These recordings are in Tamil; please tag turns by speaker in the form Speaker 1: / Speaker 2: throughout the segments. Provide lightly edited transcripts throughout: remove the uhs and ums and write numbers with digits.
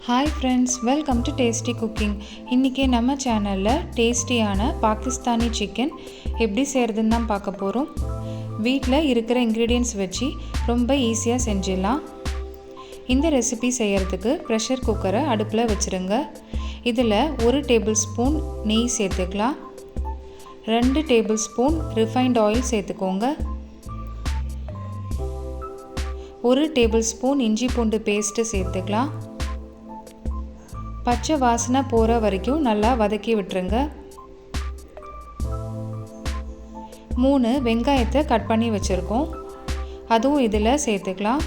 Speaker 1: Hi friends, welcome to tasty cooking. இன்றைக்கி நம்ம சேனலில் டேஸ்டியான பாகிஸ்தானி சிக்கன் எப்படி செய்கிறதுன்னு தான் பார்க்க போகிறோம். வீட்டில் இருக்கிற இன்க்ரீடியன்ட்ஸ் வச்சு ரொம்ப ஈஸியாக செஞ்சிடலாம். இந்த ரெசிபி செய்கிறதுக்கு ப்ரெஷர் குக்கரை அடுப்பில் வச்சுருங்க. இதில் 1 டேபிள் ஸ்பூன் நெய் சேர்த்துக்கலாம். 2 டேபிள் ஸ்பூன் ரிஃபைண்ட் ஆயில் சேர்த்துக்கோங்க. 1 டேபிள் ஸ்பூன் இஞ்சி பூண்டு பேஸ்ட்டு சேர்த்துக்கலாம். பச்சை வாசனை போகிற வரைக்கும் நல்லா வதக்கி விட்டுருங்க. 3 வெங்காயத்தை கட் பண்ணி வச்சுருக்கோம், அதுவும் இதில் சேர்த்துக்கலாம்.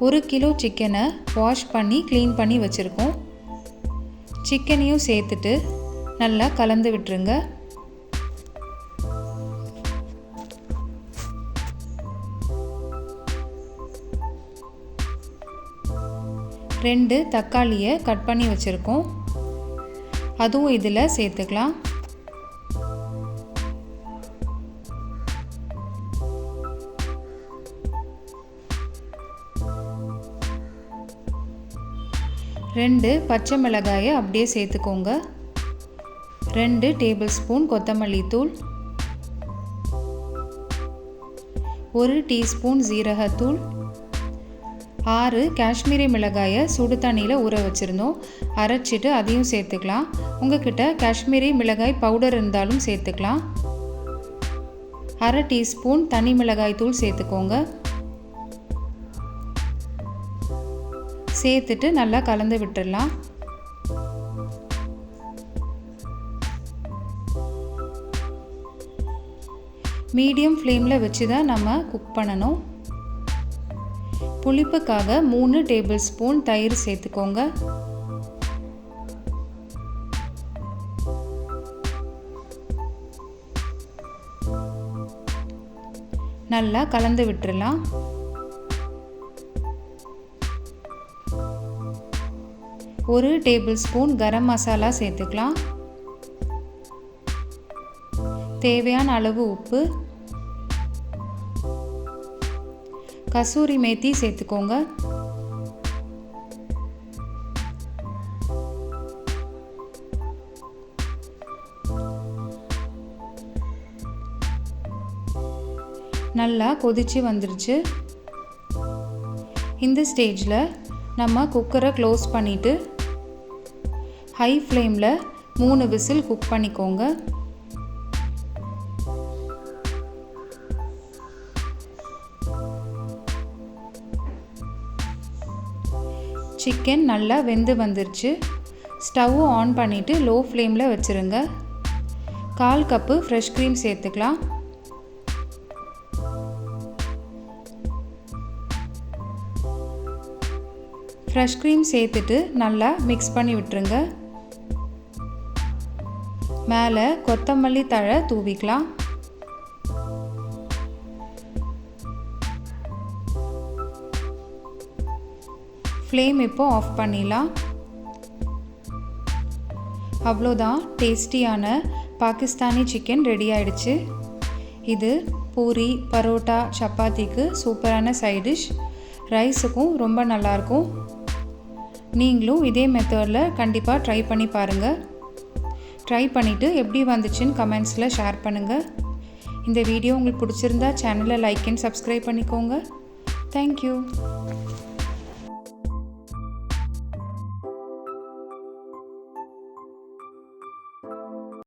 Speaker 1: ஒரு கிலோ சிக்கனை வாஷ் பண்ணி க்ளீன் பண்ணி வச்சுருக்கோம். சிக்கனையும் சேர்த்துட்டு நல்லா கலந்து விட்டுருங்க. 2 தக்காளியை கட் பண்ணி வச்சுருக்கோம், அதுவும் இதில் சேர்த்துக்கலாம். ரெண்டு பச்சை மிளகாயை அப்படியே சேர்த்துக்கோங்க. 2 டேபிள் ஸ்பூன் கொத்தமல்லி தூள், 1 டீஸ்பூன் ஜீரகத்தூள், 6 காஷ்மீரி மிளகாயை சுடு தண்ணியில் ஊற வச்சுருந்தோம், அரைச்சிட்டு அதையும் சேர்த்துக்கலாம். உங்கள்கிட்ட காஷ்மீரி மிளகாய் பவுடர் இருந்தாலும் சேர்த்துக்கலாம். 1/2 டீஸ்பூன் தனி மிளகாய் தூள் சேர்த்துக்கோங்க. சேர்த்துட்டு நல்லா கலந்து விட்டுடலாம். மீடியம் ஃப்ளேமில் வச்சு தான் நம்ம குக் பண்ணணும். புளிப்புக்காக 3 டேபிள் ஸ்பூன் தயிர் சேர்த்துக்கோங்க. நல்லா கலந்து விட்டுறலாம். ஒரு டேபிள் ஸ்பூன் கரம் மசாலா சேர்த்துக்கலாம். தேவையான அளவு உப்பு, கசூரி மேத்தி சேர்த்துக்கோங்க. நல்லா கொதிச்சு வந்துருச்சு. இந்த ஸ்டேஜில் நம்ம குக்கரை க்ளோஸ் பண்ணிவிட்டு ஹை ஃப்ளேமில் 3 விசில் குக் பண்ணிக்கோங்க. சிக்கன் நல்லா வெந்து வந்துருச்சு. ஸ்டவ்வை ஆன் பண்ணிவிட்டு லோ ஃப்ளேமில் வச்சுருங்க. 1/4 கப்பு ஃப்ரெஷ் க்ரீம் சேர்த்துக்கலாம். ஃப்ரெஷ் க்ரீம் சேர்த்துட்டு நல்லா மிக்ஸ் பண்ணி விட்டுருங்க. மேலே கொத்தமல்லி தழை தூவிக்கலாம். ஃப்ளேம் இப்போ ஆஃப் பண்ணிடலாம். அவ்வளோதான், டேஸ்டியான பாகிஸ்தானி சிக்கன் ரெடி ஆயிடுச்சு. இது பூரி, பரோட்டா, சப்பாத்திக்கு சூப்பரான சைட் டிஷ். ரைஸுக்கும் ரொம்ப நல்லாயிருக்கும். நீங்களும் இதே மெத்தடில் கண்டிப்பாக ட்ரை பண்ணி பாருங்கள். ட்ரை பண்ணிவிட்டு எப்படி வந்துச்சுன்னு கமெண்ட்ஸில் ஷேர் பண்ணுங்கள். இந்த வீடியோ உங்களுக்கு பிடிச்சிருந்தா சேனலை லைக் அண்ட் சப்ஸ்கிரைப் பண்ணிக்கோங்க. தேங்க்யூ.